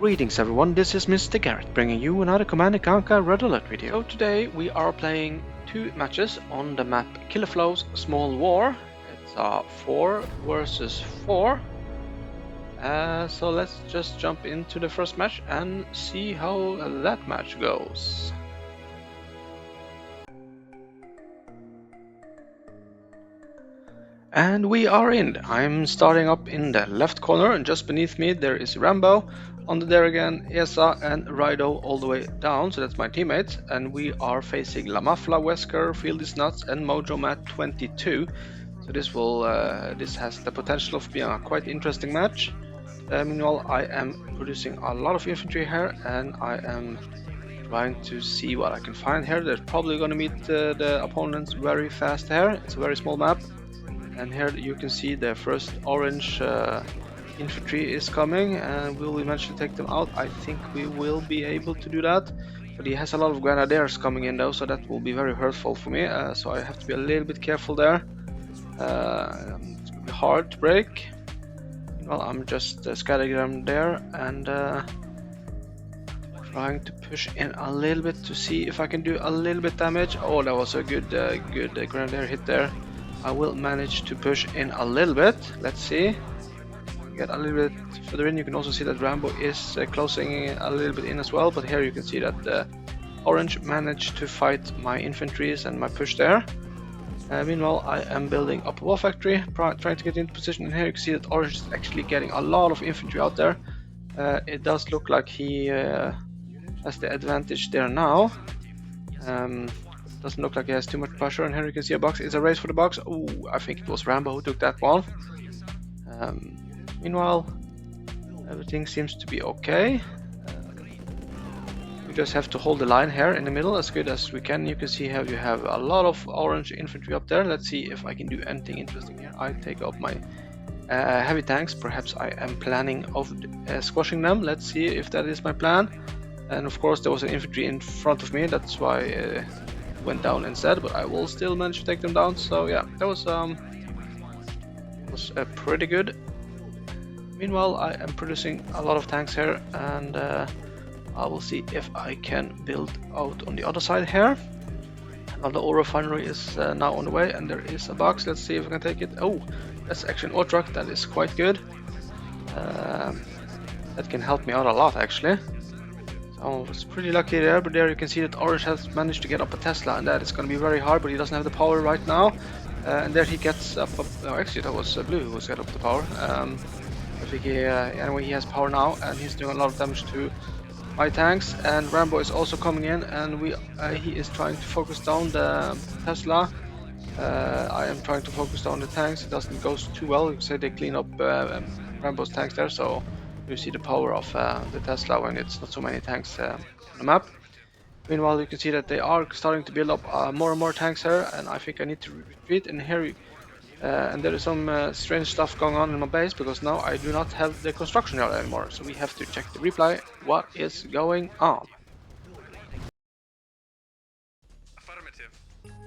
Greetings everyone, this is MisterGarrot bringing you another Command & Conquer Red Alert video. So today we are playing two matches on the map Killaflows Small War. It's 4 versus 4. So let's just jump into the first match and see how that match goes. And we are in. I'm starting up in the left corner, and just beneath me there is Rambo. Under there again, Esa and Rido all the way down, so that's my teammates. And we are facing LaMAffla WESKER, Fieldy Snutz and Mojomatt22. So this has the potential of being a quite interesting match. Meanwhile, I am producing a lot of infantry here, and I am trying to see what I can find here. They're probably going to meet the opponents very fast here. It's a very small map. And here you can see the first orange infantry is coming, and will we manage to take them out? I think we will be able to do that, but he has a lot of grenadiers coming in though, so that will be very hurtful for me, so I have to be a little bit careful there. It's going to be hard to break. Well, I'm just scattering them there and trying to push in a little bit to see if I can do a little bit damage. Oh, that was a good grenadier hit there. I will manage to push in a little bit. Let's see. Get a little bit further in. You can also see that Rambo is closing a little bit in as well. But here you can see that the orange managed to fight my infantries and my push there. Meanwhile, I am building up a wall factory, trying to get into position. And here you can see that orange is actually getting a lot of infantry out there. It does look like he has the advantage there now. Doesn't look like he has too much pressure, and here you can see a box. It's a race for the box. Oh, I think it was Rambo who took that one. Meanwhile, everything seems to be okay. We just have to hold the line here in the middle as good as we can. You can see how you have a lot of orange infantry up there. Let's see if I can do anything interesting here. I take up my heavy tanks. Perhaps I am planning of squashing them. Let's see if that is my plan. And of course there was an infantry in front of me. That's why went down instead, but I will still manage to take them down. So yeah, that was pretty good. Meanwhile, I am producing a lot of tanks here, and I will see if I can build out on the other side here. Another ore refinery is now on the way, and there is a box. Let's see if I can take it. Oh, that's actually an ore truck. That is quite good. That can help me out a lot actually. I was pretty lucky there, but there you can see that orange has managed to get up a Tesla, and that is going to be very hard, but he doesn't have the power right now. And there he gets up, no, actually that was blue who was got up the power. I think anyway, he has power now, and he's doing a lot of damage to my tanks. And Rambo is also coming in, and he is trying to focus down the Tesla. I am trying to focus down the tanks. It doesn't go too well. You can say they clean up Rambo's tanks there, so you see the power of the Tesla when it's not so many tanks on the map. Meanwhile, you can see that they are starting to build up more and more tanks here, and I think I need to retreat. And here, and there is some strange stuff going on in my base, because now I do not have the construction yard anymore. So we have to check the replay. What is going on?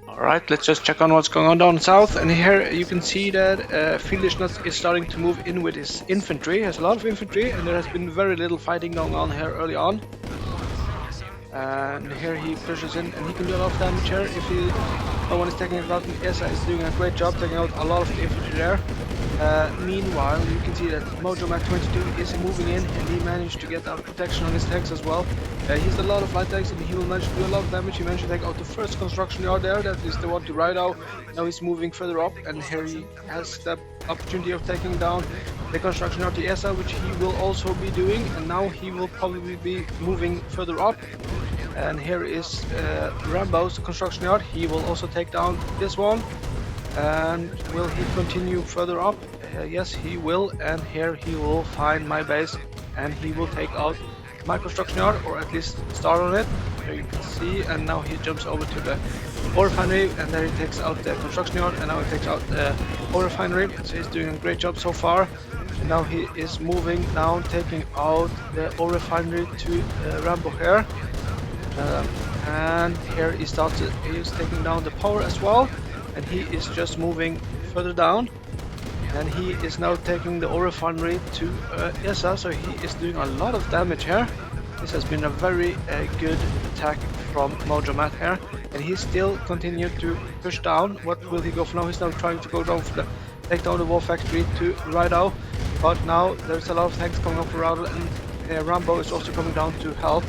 Alright, let's just check on what's going on down south, and here you can see that Fieldy Snutz is starting to move in with his infantry. He has a lot of infantry, and there has been very little fighting going on here early on. And here he pushes in, and he can do a lot of damage here if no one is taking it out. And Esa is doing a great job taking out a lot of the infantry there. Meanwhile, you can see that Mojomatt22 is moving in, and he managed to get out protection on his tanks as well. He has a lot of light tanks, and he will manage to do a lot of damage. He managed to take out the first construction yard there. That is the one to Rido. Now he's moving further up, and here he has the opportunity of taking down the construction yard to Esa, which he will also be doing. And now he will probably be moving further up. And here is Rambo's construction yard. He will also take down this one. And will he continue further up? Yes, he will. And here he will find my base, and he will take out my construction yard, or at least start on it. There you can see, and now he jumps over to the ore refinery, and there he takes out the construction yard, and now he takes out the ore refinery. So he's doing a great job so far. And now he is moving down, taking out the ore refinery to Rambo here. And here he is taking down the power as well, and he is just moving further down. and he is now taking the ore refinery to ESA, so he is doing a lot of damage here. This has been a very good attack from Mojomatt here, and he still continued to push down. What will he go for now? He's now trying to go down for the take down the war factory to Rido, but now there's a lot of tanks coming up for Rido, and Rambo is also coming down to help.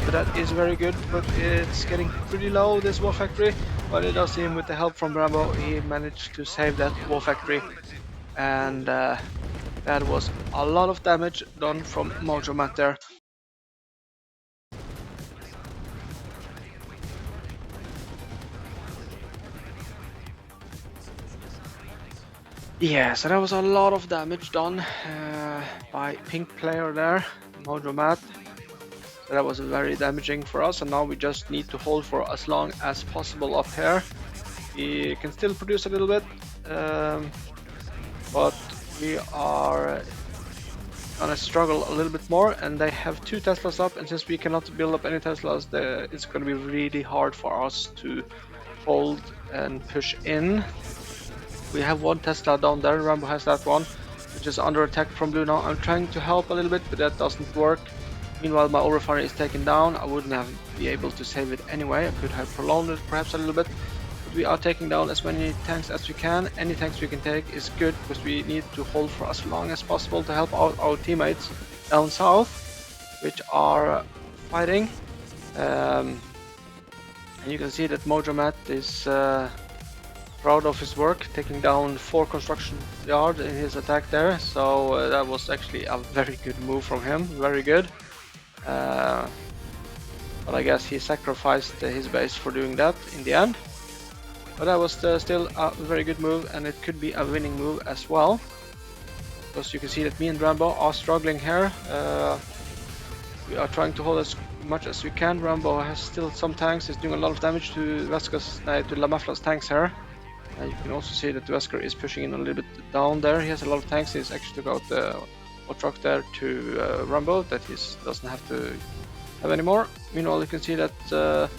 But that is very good, but it's getting pretty low, this war factory. But it does seem with the help from Rambo, he managed to save that war factory, and that was a lot of damage done from Mojomatt there. Yeah, so that was a lot of damage done by pink player there, Mojomatt. So that was very damaging for us, and now we just need to hold for as long as possible up here. We can still produce a little bit, but we are gonna struggle a little bit more, and they have 2 Teslas up, and since we cannot build up any Teslas, it's gonna be really hard for us to hold and push in. We have 1 Tesla down there, Rambo has that one, which is under attack from blue now. I'm trying to help a little bit, but that doesn't work. Meanwhile, my ore refinery is taken down. I wouldn't have been able to save it anyway. I could have prolonged it perhaps a little bit. But we are taking down as many tanks as we can. Any tanks we can take is good, because we need to hold for as long as possible to help out our teammates down south, which are fighting. And you can see that Mojomatt is proud of his work, taking down 4 construction yards in his attack there. So that was actually a very good move from him, very good. But I guess he sacrificed his base for doing that in the end. But that was still a very good move, and it could be a winning move as well. Because you can see that me and Rambo are struggling here. We are trying to hold as much as we can. Rambo has still some tanks, he's doing a lot of damage to to LaMAffla's tanks here. You can also see that Wesker is pushing in a little bit down there. He has a lot of tanks. He's actually took out the truck there to Rambo that he doesn't have to have anymore. Meanwhile, you can see that there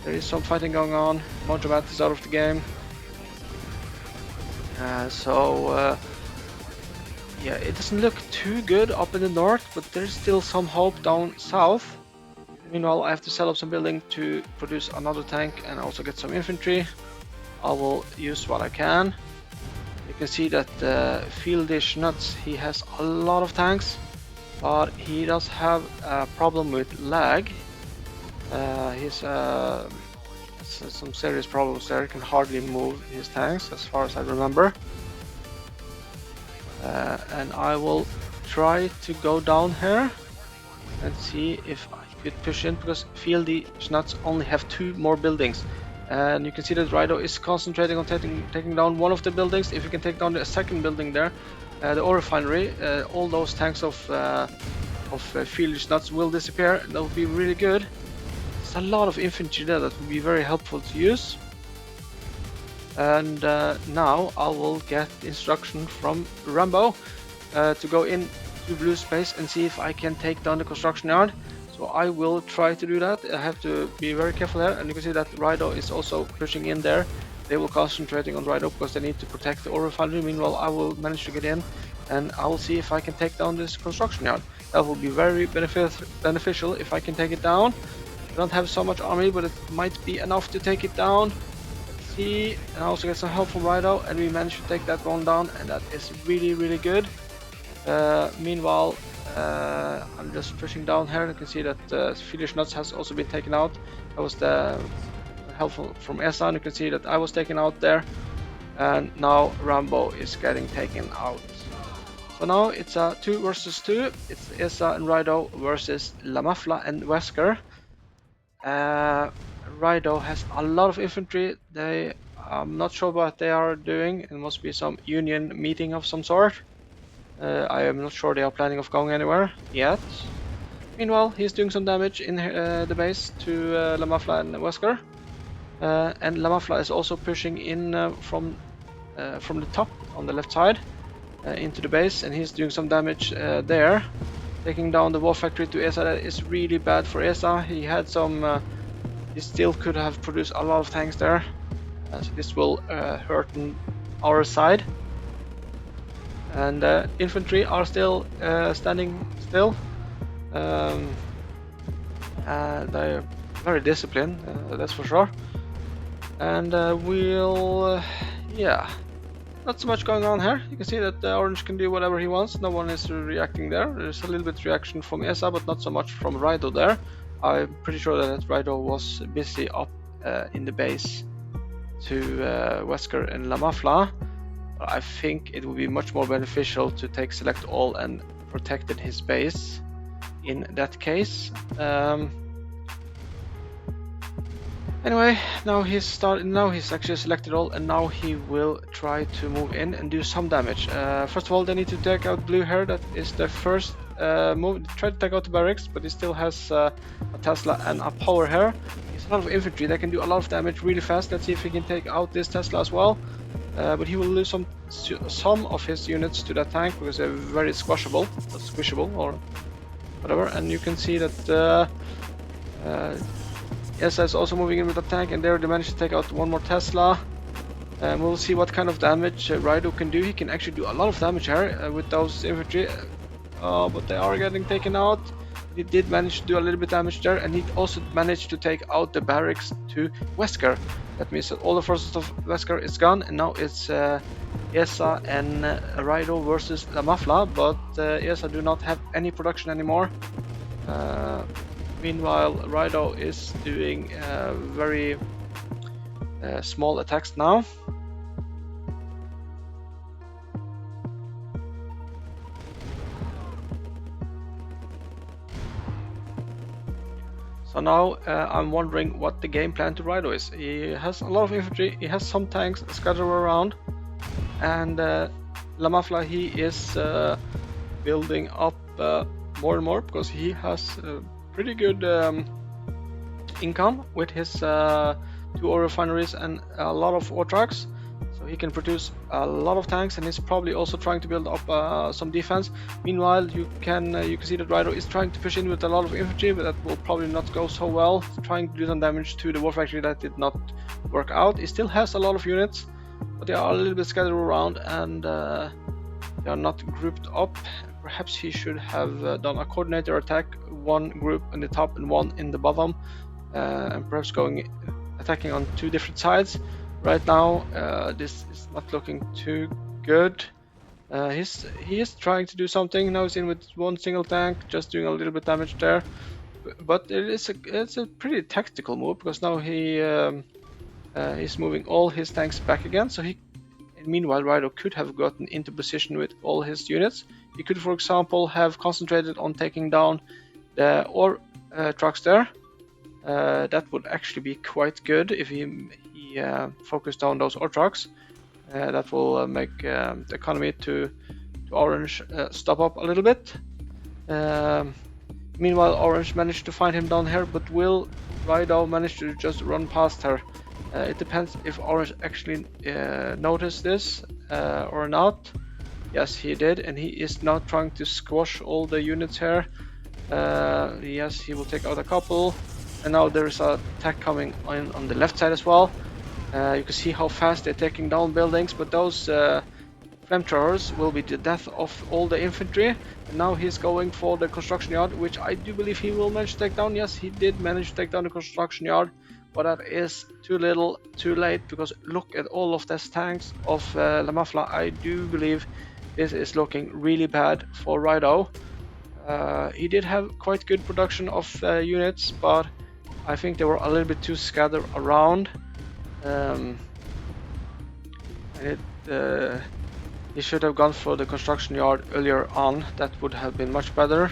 is some fighting going on. Mojomatt is out of the game. Yeah, it doesn't look too good up in the north, but there's still some hope down south. Meanwhile, I have to sell up some building to produce another tank and also get some infantry. I will use what I can. You can see that Fieldy Snutz, he has a lot of tanks, but he does have a problem with lag. He's some serious problems there. He can hardly move his tanks, as far as I remember. And I will try to go down here and see if I could push in, because Fieldy Snutz only have 2 more buildings. And you can see that Rido is concentrating on taking down one of the buildings. If you can take down the second building there, the ore refinery, all those tanks of Fieldy Snutz will disappear. That would be really good. There's a lot of infantry there that would be very helpful to use. And now I will get instruction from Rambo to go in to blue space and see if I can take down the construction yard. So I will try to do that. I have to be very careful here, and you can see that Rido is also pushing in there. They will concentrating on Rido because they need to protect the ore refinery. Meanwhile, I will manage to get in, and I will see if I can take down this construction yard. That will be very beneficial if I can take it down. I don't have so much army, but it might be enough to take it down. Let's see, and I also get some help from Rido, and we managed to take that one down, and that is really good. Meanwhile, I'm just pushing down here. You can see that Fieldy Snutz has also been taken out. That was the help from ESA, and you can see that I was taken out there, and now Rambo is getting taken out. So now it's a 2 versus 2. It's ESA and Rido versus LaMAffla and Wesker. Rido has a lot of infantry. I'm not sure what they are doing. It must be some union meeting of some sort. I am not sure they are planning of going anywhere yet. Meanwhile, he's doing some damage in the base to LaMAffla and Wesker. And LaMAffla is also pushing in from the top on the left side into the base, and he's doing some damage there, taking down the war factory to ESA. That is really bad for ESA. He had some. He still could have produced a lot of tanks there, so this will hurt our side. and infantry are still standing still. They're very disciplined, that's for sure. And yeah, not so much going on here. You can see that Orange can do whatever he wants. No one is reacting there. There's a little bit reaction from ESA, but not so much from Rido there. I'm pretty sure that Rido was busy up in the base to Wesker and LaMAffla. I think it would be much more beneficial to take select all and protected his base in that case. Anyway, now he's actually selected all, and now he will try to move in and do some damage. First of all, they need to take out blue here. That is the first move. Try to take out the barracks, but he still has a Tesla and a power here. He's a lot of infantry. They can do a lot of damage really fast. Let's see if he can take out this Tesla as well. But he will lose some of his units to that tank because they're very squishable or whatever. And you can see that ESA is also moving in with the tank, and there they managed to take out one more Tesla. We'll see what kind of damage Rido can do. He can actually do a lot of damage here with those infantry. But they are getting taken out. He did manage to do a little bit damage there, and he also managed to take out the barracks to Wesker. That means that all the forces of Wesker is gone, and now it's ESA and Rido versus LaMAffla, but ESA do not have any production anymore. Meanwhile, Rido is doing very small attacks now. So now I'm wondering what the game plan to Rido is. He has a lot of infantry, he has some tanks scattered around, and LaMAffla, he is building up more and more because he has pretty good income with his 2 oil refineries and a lot of ore trucks, so he can produce a lot of tanks, and he's probably also trying to build up some defense. Meanwhile, you can see that Rido is trying to push in with a lot of infantry, but that will probably not go so well. Trying to do some damage to the war factory, that did not work out. He still has a lot of units, but they are a little bit scattered around, and they are not grouped up. Perhaps he should have done a coordinator attack, one group in the top and one in the bottom, and perhaps attacking on 2 different sides. Right now, this is not looking too good. He is trying to do something. Now he's in with one single tank, just doing a little bit damage there. But it's a pretty tactical move, because now he's moving all his tanks back again. So meanwhile, Rido could have gotten into position with all his units. He could, for example, have concentrated on taking down the ore trucks there. That would actually be quite good if he focused on those ore trucks. That will make the economy to Orange stop up a little bit. Meanwhile, Orange managed to find him down here, but will Rido manage to just run past her? It depends if Orange actually noticed this or not. Yes, he did, and he is now trying to squash all the units here. Yes, he will take out a couple, and now there is an attack coming on the left side as well. You can see how fast they're taking down buildings, but those flamethrowers will be the death of all the infantry. And now he's going for the construction yard, which I do believe he will manage to take down. Yes, he did manage to take down the construction yard, but that is too little, too late, because look at all of these tanks of LaMAffla. I do believe this is looking really bad for Rido. He did have quite good production of units, but I think they were a little bit too scattered around. He should have gone for the construction yard earlier on. That would have been much better,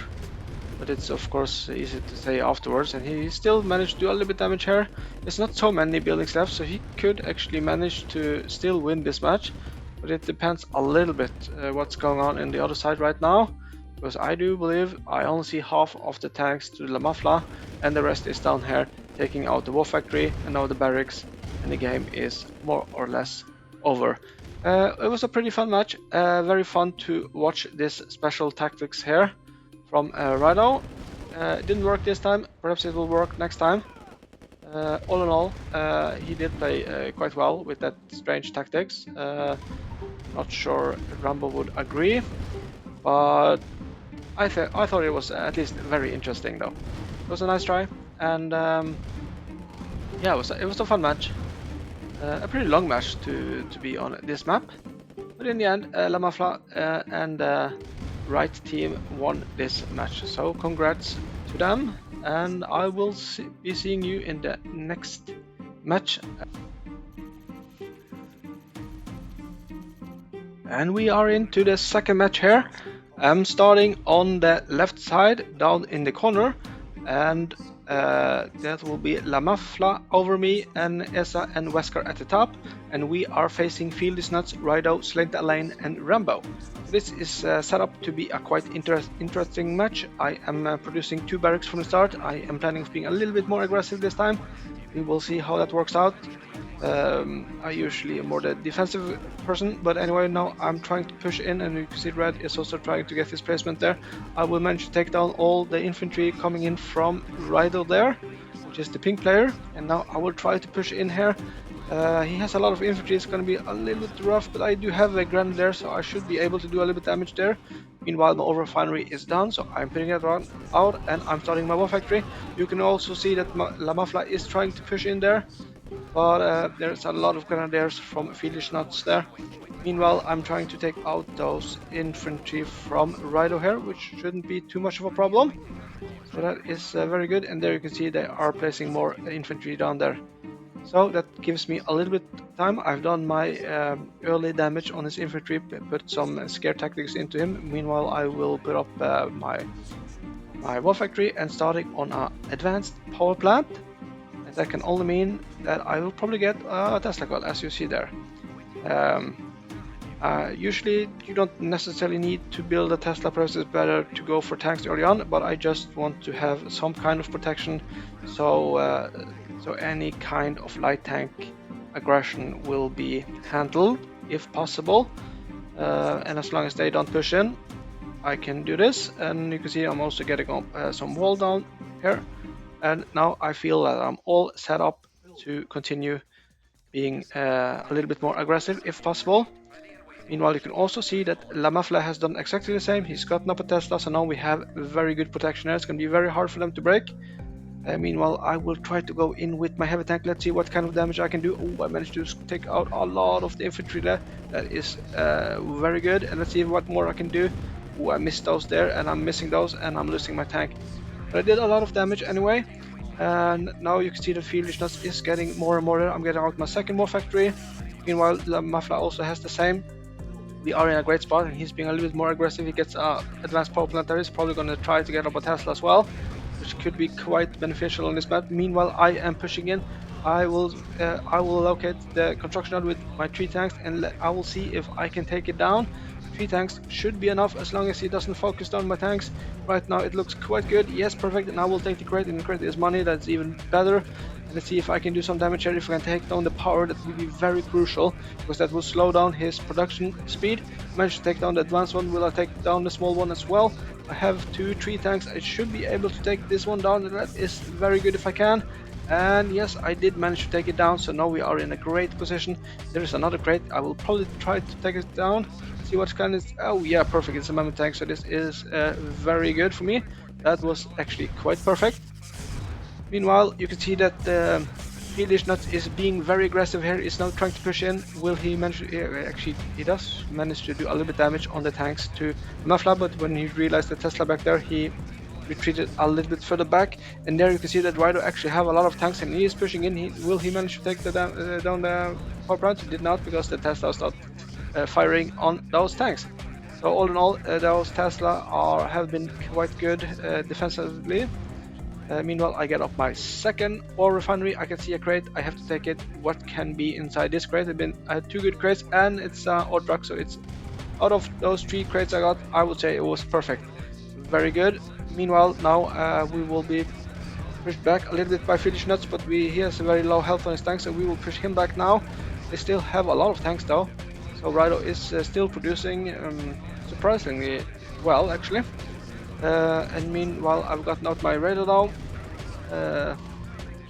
but it's of course easy to say afterwards. And he still managed to do a little bit damage here. There's not so many buildings left, so he could actually manage to still win this match, but it depends a little bit what's going on in the other side right now, because I do believe I only see half of the tanks to LaMAffla, and the rest is down here taking out the war factory and now the barracks, and the game is more or less over. It was a pretty fun match, very fun to watch this special tactics here from Rido. It didn't work this time, perhaps it will work next time. All in all, he did play quite well with that strange tactics. Not sure Rambo would agree, but I thought it was at least very interesting though. It was a nice try, and yeah, it was a fun match. A pretty long match to be on this map, but in the end, LaMAffla and right team won this match. So congrats to them, and I will be seeing you in the next match. And we are into the second match here. I'm starting on the left side, down in the corner, and that will be LaMAffla over me and Esa and Wesker at the top, and we are facing Fieldy Snutz, Rido, Slainte, Alainn, and Rambo. This is set up to be a quite interesting match. I am producing 2 barracks from the start. I am planning on being a little bit more aggressive this time. We will see how that works out. I usually am more the defensive person, but anyway, now I'm trying to push in, and you can see Red is also trying to get his placement there. I will manage to take down all the infantry coming in from Rido there, which is the pink player, and now I will try to push in here. He has a lot of infantry, it's going to be a little bit rough, but I do have a grenadier, so I should be able to do a little bit damage there. Meanwhile, my over-refinery is done, so I'm putting it out, and I'm starting my war factory. You can also see that LaMAffla is trying to push in there, but there's a lot of grenadiers from Fieldy Snutz there. Meanwhile, I'm trying to take out those infantry from Rido here, which shouldn't be too much of a problem. So that is very good, and there you can see they are placing more infantry down there. So that gives me a little bit of time. I've done my early damage on his infantry, put some scare tactics into him. Meanwhile, I will put up my war factory and starting on an advanced power plant. And that can only mean that I will probably get a Tesla coil, as you see there. Usually you don't necessarily need to build a Tesla process better to go for tanks early on, but I just want to have some kind of protection, so any kind of light tank aggression will be handled if possible, and as long as they don't push in, I can do this. And you can see I'm also getting up some wall down here, and now I feel that I'm all set up to continue being a little bit more aggressive if possible. Meanwhile, you can also see that LaMAffla has done exactly the same. He's gotten up a Tesla, so now we have very good protection there. It's going to be very hard for them to break. Meanwhile, I will try to go in with my heavy tank. Let's see what kind of damage I can do. Oh, I managed to take out a lot of the infantry there. That is very good. And let's see what more I can do. Oh, I missed those there, and I'm missing those, and I'm losing my tank. But I did a lot of damage anyway. And now you can see the Fieldy Snutz is getting more and more there. I'm getting out my second war factory. Meanwhile, LaMAffla also has the same. We are in a great spot, and he's being a little bit more aggressive. He gets advanced power plant there. He's probably going to try to get up a Tesla as well, which could be quite beneficial on this map. Meanwhile, I am pushing in. I will locate the construction yard with my 3 tanks, and I will see if I can take it down. 3 tanks should be enough as long as he doesn't focus down my tanks. Right now it looks quite good. Yes, perfect. And I will take the crate, and the crate is money. That's even better. And let's see if I can do some damage here. If I can take down the power, that will be very crucial, because that will slow down his production speed. Managed to take down the advanced one. Will I take down the small one as well? I have 3 tanks. I should be able to take this one down, and that is very good if I can. And yes, I did manage to take it down, so now we are in a great position. There is another crate. I will probably try to take it down. See what kind of... Oh yeah, perfect. It's a mammoth tank, so this is very good for me. That was actually quite perfect. Meanwhile, you can see that Fieldy Snutz is being very aggressive here. He's now trying to push in. Will he manage to... actually, he does manage to do a little bit damage on the tanks to LaMAffla, but when he realized the Tesla back there, he retreated a little bit further back. And there you can see that Rido actually have a lot of tanks, and he is pushing in. Will he manage to take down the power plant? He did not, because the Tesla stopped firing on those tanks. So all in all, those Tesla have been quite good defensively. Meanwhile, I get up my second ore refinery. I can see a crate. I have to take it. What can be inside this crate? I had 2 good crates, and it's ore truck, so it's out of those 3 crates I got, I would say it was perfect. Very good. Meanwhile, now we will be pushed back a little bit by Fieldy Snutz, but he has a very low health on his tanks, so we will push him back now. They still have a lot of tanks though, so Rido is still producing surprisingly well, actually. And meanwhile, I've gotten out my radar now.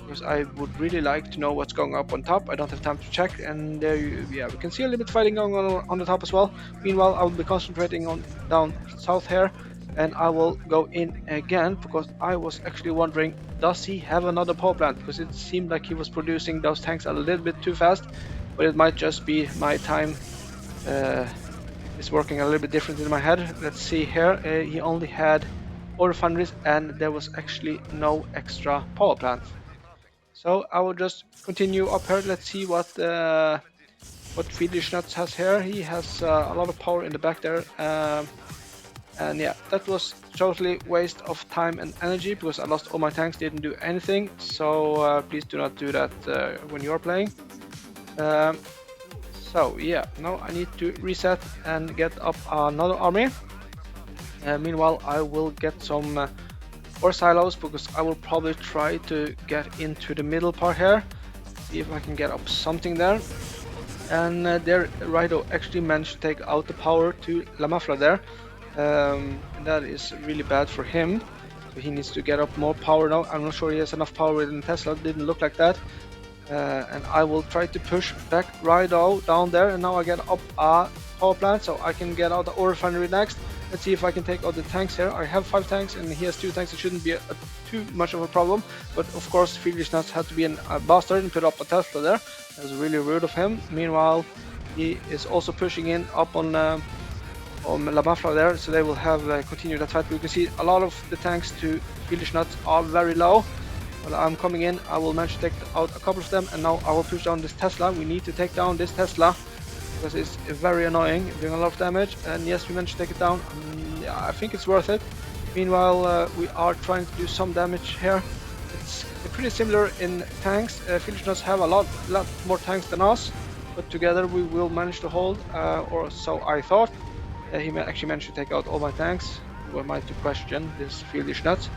because I would really like to know what's going up on top. I don't have time to check, and there yeah, we can see a little bit fighting going on the top as well. Meanwhile, I will be concentrating on down south here, and I will go in again because I was actually wondering, does he have another power plant? Because it seemed like he was producing those tanks a little bit too fast, but it might just be my time is working a little bit different in my head. Let's see here. He only had oil refineries, and there was actually no extra power plant. So I will just continue up here. Let's see what Fieldy Snutz has here. He has a lot of power in the back there, and yeah, that was totally waste of time and energy because I lost all my tanks, didn't do anything. So please do not do that when you are playing. So yeah, now I need to reset and get up another army. Meanwhile, I will get some ore silos because I will probably try to get into the middle part here, see if I can get up something there. And there, Rido actually managed to take out the power to LaMAffla there. And that is really bad for him. So he needs to get up more power now. I'm not sure he has enough power within Tesla. Didn't look like that. And I will try to push back Rido down there. And now I get up a power plant, so I can get out the ore refinery next. Let's see if I can take out the tanks here. I have 5 tanks and he has 2 tanks. It shouldn't be too much of a problem. But of course, Fieldy Snutz had to be a bastard and put up a Tesla there. That was really rude of him. Meanwhile, he is also pushing in up on LaMAffla there, so they will have continued that fight. But you can see a lot of the tanks to Fieldy Snutz are very low. While I'm coming in, I will manage to take out a couple of them, and now I will push down this Tesla. We need to take down this Tesla because it's very annoying, doing a lot of damage. And yes, we managed to take it down. Yeah, I think it's worth it. Meanwhile, we are trying to do some damage here. It's pretty similar in tanks. Fieldy Snutz have a lot more tanks than us, but together we will manage to hold, or so I thought. He actually managed to take out all my tanks. Who am I to question this Fieldy Snutz?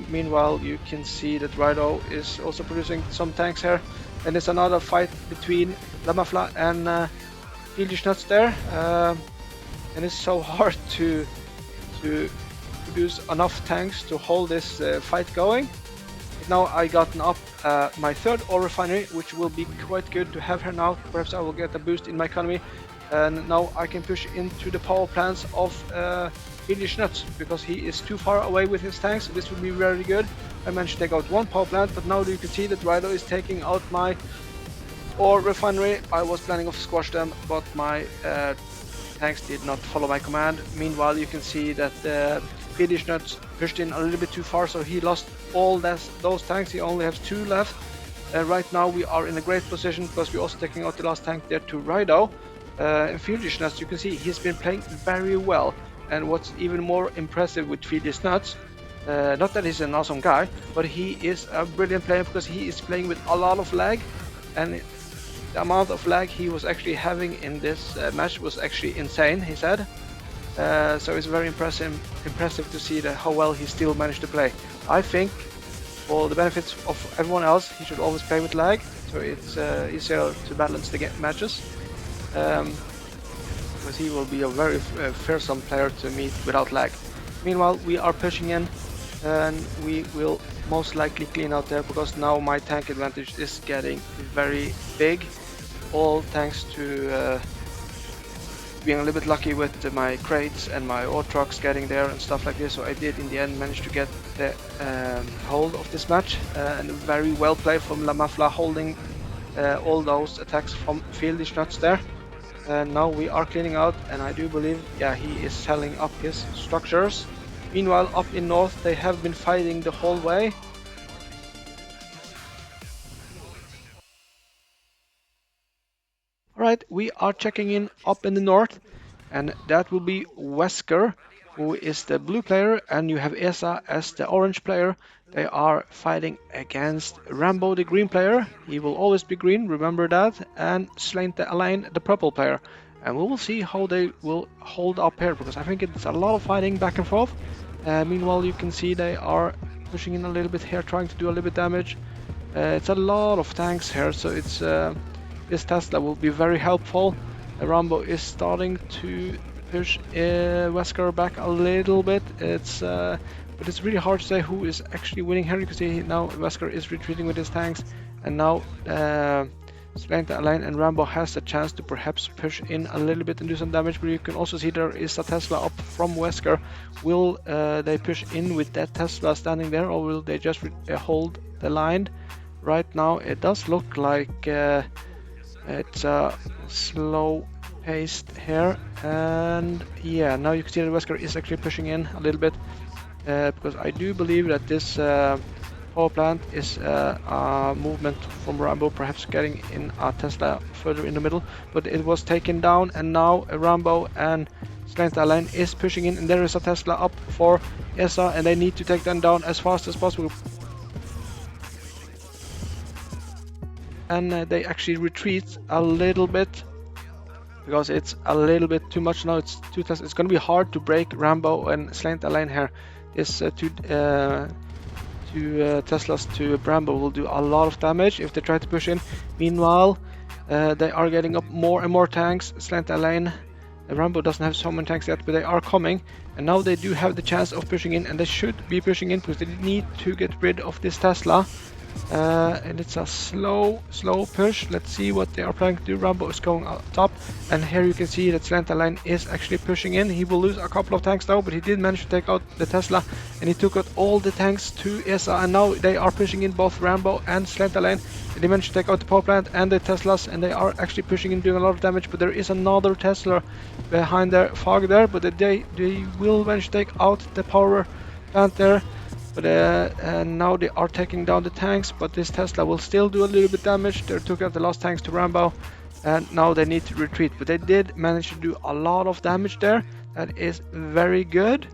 Meanwhile, you can see that Rido is also producing some tanks here, and it's another fight between LaMAffla and Fieldy Snutz there, and it's so hard to produce enough tanks to hold this fight going. But now I gotten up my 3rd ore refinery, which will be quite good to have here now. Perhaps I will get a boost in my economy, and now I can push into the power plants of Fieldy Snutz because he is too far away with his tanks. So this will be very good. I managed to take out 1 power plant, but now you can see that Rido is taking out my ore refinery. I was planning to squash them, but my tanks did not follow my command. Meanwhile, you can see that Fieldy Snutz pushed in a little bit too far, so he lost all those tanks. He only has 2 left. Right now we are in a great position because we're also taking out the last tank there to Rido. And Fieldy Snutz, you can see he's been playing very well. And what's even more impressive with Fieldy Snutz, not that he's an awesome guy, but he is a brilliant player because he is playing with a lot of lag, and the amount of lag he was actually having in this match was actually insane, he said. So it's very impressive to see how well he still managed to play. I think, for the benefits of everyone else, he should always play with lag, so it's easier to balance the matches. Because he will be a very fearsome player to meet without lag. Meanwhile, we are pushing in, and we will most likely clean out there because now my tank advantage is getting very big. All thanks to being a little bit lucky with my crates and my ore trucks getting there and stuff like this. So I did in the end manage to get the hold of this match, and very well played from LaMAffla, holding all those attacks from Fieldy Snutz there. And now we are cleaning out, and I do believe, yeah, he is selling up his structures. Meanwhile, up in north, they have been fighting the whole way. Alright, we are checking in up in the north, and that will be Wesker, who is the blue player, and you have Esa as the orange player. They are fighting against Rambo, the green player. He will always be green, remember that. And Slainte Alainn, the purple player. And we will see how they will hold up here, because I think it's a lot of fighting back and forth. Meanwhile, you can see they are pushing in a little bit here, trying to do a little bit damage. It's a lot of tanks here, so it's this Tesla will be very helpful. Rambo is starting to push Wesker back a little bit. It's but it's really hard to say who is actually winning here. You can see now Wesker is retreating with his tanks, and now Slainte, Alainn and Rambo has a chance to perhaps push in a little bit and do some damage, but you can also see there is a Tesla up from Wesker. Will they push in with that Tesla standing there, or will they just hold the line? Right now it does look like it's a slow paced here, and yeah, now you can see that Wesker is actually pushing in a little bit, because I do believe that this power plant is a movement from Rambo, perhaps getting in a Tesla further in the middle, but it was taken down, and now Rambo and Slainte Alainn is pushing in, and there is a Tesla up for ESA, and they need to take them down as fast as possible. And they actually retreat a little bit because it's a little bit too much now. It's two Teslas. It's going to be hard to break Rambo and Slainte Alainn here. This two Teslas to Rambo will do a lot of damage if they try to push in. Meanwhile, they are getting up more and more tanks. Slainte Alainn, Rambo doesn't have so many tanks yet, but they are coming, and now they do have the chance of pushing in, and they should be pushing in because they need to get rid of this Tesla. And it's a slow push. Let's see what they are planning to do. Rambo is going up top, and here you can see that Slainte Alainn is actually pushing in. He will lose a couple of tanks now, but he did manage to take out the Tesla, and he took out all the tanks to ESA, and now they are pushing in both Rambo and Slainte Alainn. They managed to take out the power plant and the Teslas, and they are actually pushing in, doing a lot of damage, but there is another Tesla behind their fog there, but they will manage to take out the power plant there. But now they are taking down the tanks, but this Tesla will still do a little bit damage. They took out the last tanks to Rambo, and now they need to retreat. But they did manage to do a lot of damage there. That is very good.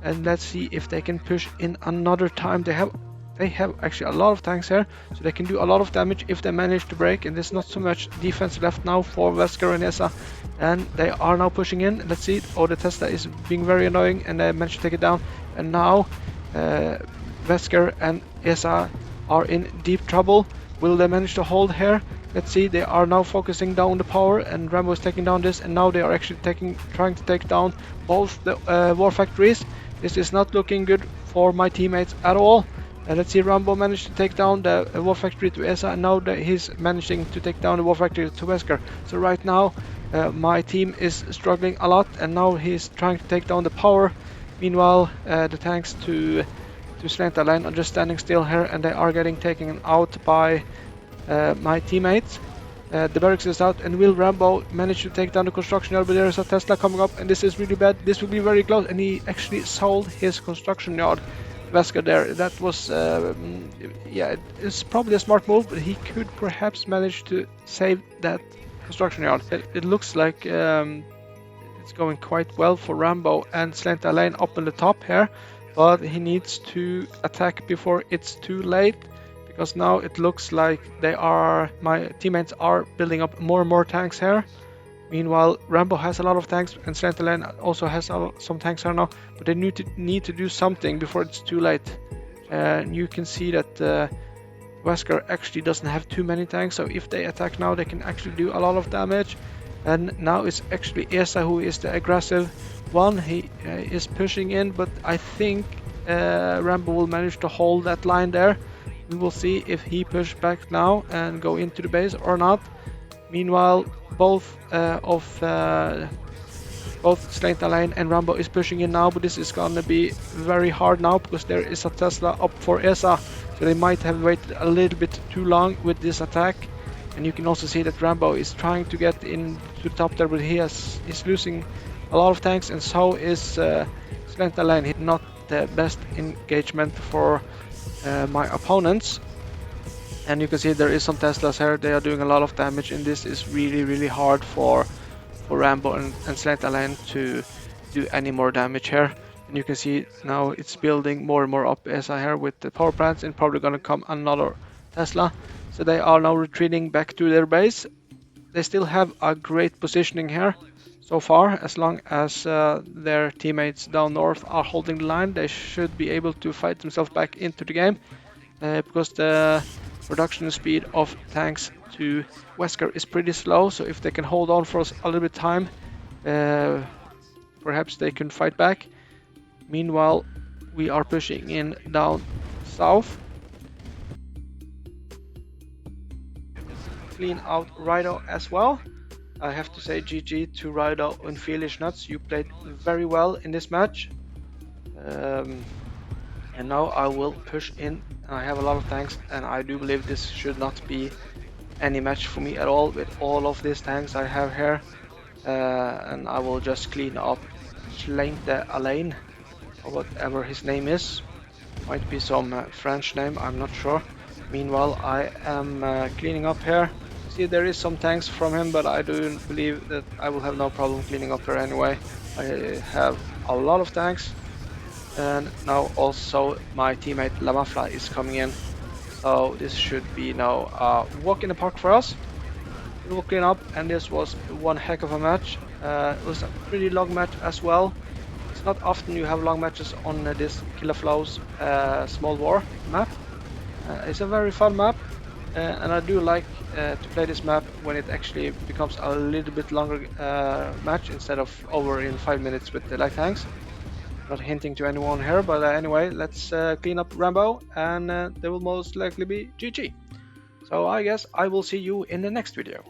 And let's see if they can push in another time. They have actually a lot of tanks here, so they can do a lot of damage if they manage to break. And there's not so much defense left now for Wesker and ESA, and they are now pushing in. Let's see. Oh, the Tesla is being very annoying, and they managed to take it down. And now Wesker and ESA are in deep trouble. Will they manage to hold here? Let's see. They are now focusing down the power, and Rambo is taking down this, and now they are actually trying to take down both the war factories. This is not looking good for my teammates at all. Let's see. Rambo managed to take down the war factory to ESA, and now he's managing to take down the war factory to Wesker. So right now my team is struggling a lot, and now he's trying to take down the power. Meanwhile, the tanks to Slainte Alainn are just standing still here, and they are getting taken out by my teammates. The barracks is out, and will Rambo manage to take down the construction yard? But there is a Tesla coming up, and this is really bad. This will be very close, and he actually sold his construction yard, Wesker there. That was, yeah, it's probably a smart move, but he could perhaps manage to save that construction yard. It looks like it's going quite well for Rambo and Slainte Alainn up on the top here, but he needs to attack before it's too late, because now it looks like my teammates are building up more and more tanks here. Meanwhile, Rambo has a lot of tanks, and Slainte Alainn also has some tanks here now, but they need to do something before it's too late. And you can see that Wesker actually doesn't have too many tanks, so if they attack now, they can actually do a lot of damage. And now it's actually ESA who is the aggressive one. He is pushing in, but I think Rambo will manage to hold that line there. We will see if he pushes back now and go into the base or not. Meanwhile, both Slainte Alainn and Rambo is pushing in now, but this is gonna be very hard now because there is a Tesla up for ESA, so they might have waited a little bit too long with this attack. And you can also see that Rambo is trying to get in to the top there, but he's losing a lot of tanks, and so is Slainte Alainn. Not the best engagement for my opponents. And you can see there is some Teslas here. They are doing a lot of damage, and this is really hard for Rambo and Slainte Alainn to do any more damage here. And you can see now it's building more and more up ESA here with the power plants, and probably gonna come another Tesla. So they are now retreating back to their base. They still have a great positioning here so far. As long as their teammates down north are holding the line, they should be able to fight themselves back into the game, because the production speed of tanks to Wesker is pretty slow. So if they can hold on for a little bit of time, perhaps they can fight back. Meanwhile, we are pushing in down south. Clean out Rido as well. I have to say GG to Rido and Fieldy Snutz. You played very well in this match. And now I will push in. I have a lot of tanks, and I do believe this should not be any match for me at all with all of these tanks I have here. And I will just clean up Slainte Alainn, or whatever his name is. Might be some French name, I'm not sure. Meanwhile, I am cleaning up here. See, there is some tanks from him, but I do believe that I will have no problem cleaning up here anyway. I have a lot of tanks. And now also my teammate LaMAffla is coming in. So this should be now a walk in the park for us. We will clean up, and this was one heck of a match. It was a pretty long match as well. It's not often you have long matches on this killaflows small war map. It's a very fun map, and I do like to play this map when it actually becomes a little bit longer match instead of over in 5 minutes with the light tanks. Not hinting to anyone here, but anyway, let's clean up Rambo, and there will most likely be GG. So I guess I will see you in the next video.